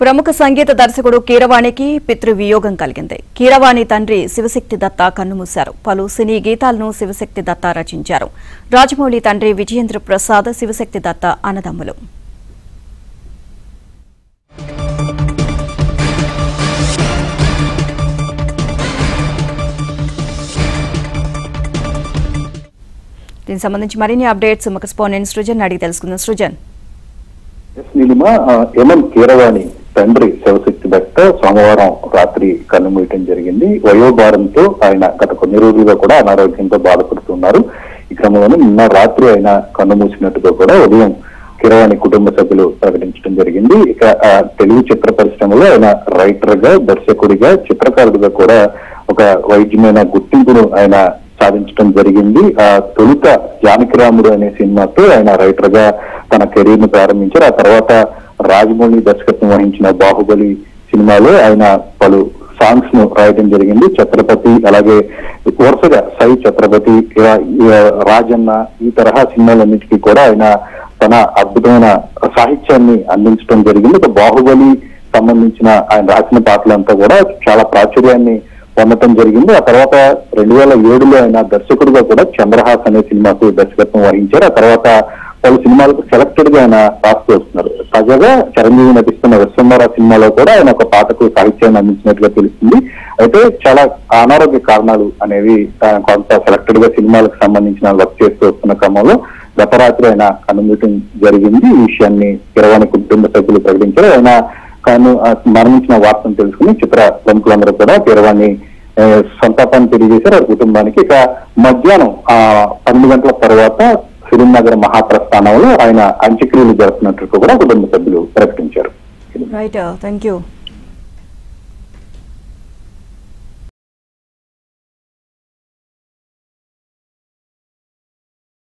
ప్రముఖ సంగీత దర్శకుడు కీరవాణికి పితృవియోగం కలిగింది. కీరవాణి తండ్రి శివశక్తి దత్తా కన్నుమూశారు. పలు సినీ గీతాలను శివశక్తి దత్తా రచించారు. రాజమౌళి తండ్రి విజయేంద్ర ప్రసాద్ శివశక్తి దత్తా అన్నదమ్ములు. దీనికి సంబంధించి మరిన్ని అప్డేట్స్ మా కరెస్పాండెంట్ సృజన్ అడిగి తెలుసుకుందాం. సృజన్, కీరవాణి తండ్రి శివశక్తి దత్తా సోమవారం రాత్రి కన్నుమూయటం జరిగింది. వయోభారంతో ఆయన గత కొన్ని రోజులుగా కూడా అనారోగ్యంతో బాధపడుతున్నారు. ఈ క్రమంలోనే నిన్న రాత్రి ఆయన కన్నుమూసినట్టుగా కూడా ఉదయం కీరవాణి కుటుంబ సభ్యులు ప్రకటించడం జరిగింది. ఇక తెలుగు చిత్ర పరిశ్రమలో ఆయన రైటర్ గా, దర్శకుడిగా, చిత్రకారుడిగా కూడా ఒక వైద్యమైన గుర్తింపును ఆయన సాధించడం జరిగింది. తొలుత జానకిరాముడు అనే సినిమాతో ఆయన రైటర్ గా తన కెరీర్ ను ప్రారంభించారు. ఆ తర్వాత రాజమౌళి దర్శకత్వం వహించిన బాహుబలి సినిమాలో ఆయన పలు సాంగ్స్ ను రాయడం జరిగింది. ఛత్రపతి, అలాగే వరుసగా సై ఛత్రపతి, రాజన్న, ఈ తరహా సినిమాలన్నిటికీ కూడా ఆయన తన అద్భుతమైన సాహిత్యాన్ని అందించడం జరిగింది. ఒక బాహుబలి సంబంధించిన ఆయన రాసిన పాటలంతా కూడా చాలా ప్రాచుర్యాన్ని పొందటం జరిగింది. ఆ తర్వాత 2007లో ఆయన దర్శకుడిగా కూడా చంద్రహాస్ అనే సినిమాకు దర్శకత్వం వహించారు. ఆ తర్వాత పలు సినిమాలకు సెలెక్టెడ్ గా ఆయన రాస్తూ వస్తున్నారు. తాజాగా చిరంజీవి నటిస్తున్న విశ్వంబర సినిమాలో కూడా ఆయన ఒక పాటకు సాహిత్యాన్ని అందించినట్లుగా తెలుస్తుంది. అయితే చాలా అనారోగ్య కారణాలు అనేవి కొంత సెలెక్టెడ్ గా సినిమాలకు సంబంధించిన వర్క్ చేస్తూ వస్తున్న క్రమంలో గత రాత్రి ఆయన కన్నుమూయటం జరిగింది. ఈ విషయాన్ని కీరవాణి కుటుంబ సభ్యులు ప్రకటించారు. ఆయన మరణించిన వార్తను తెలుసుకుని చిత్ర ప్రముఖులందరూ కూడా కీరవాణి సంతాపాన్ని తెలియజేశారు వారి కుటుంబానికి. ఇక మధ్యాహ్నం 12 గంటల తర్వాత ఫిలిం నగర్ మహాప్రస్థానంలో ఆయన అంత్యక్రియలు జరుపుతున్నట్టు కూడా కుటుంబ సభ్యులు ప్రకటించారు. Right, thank you.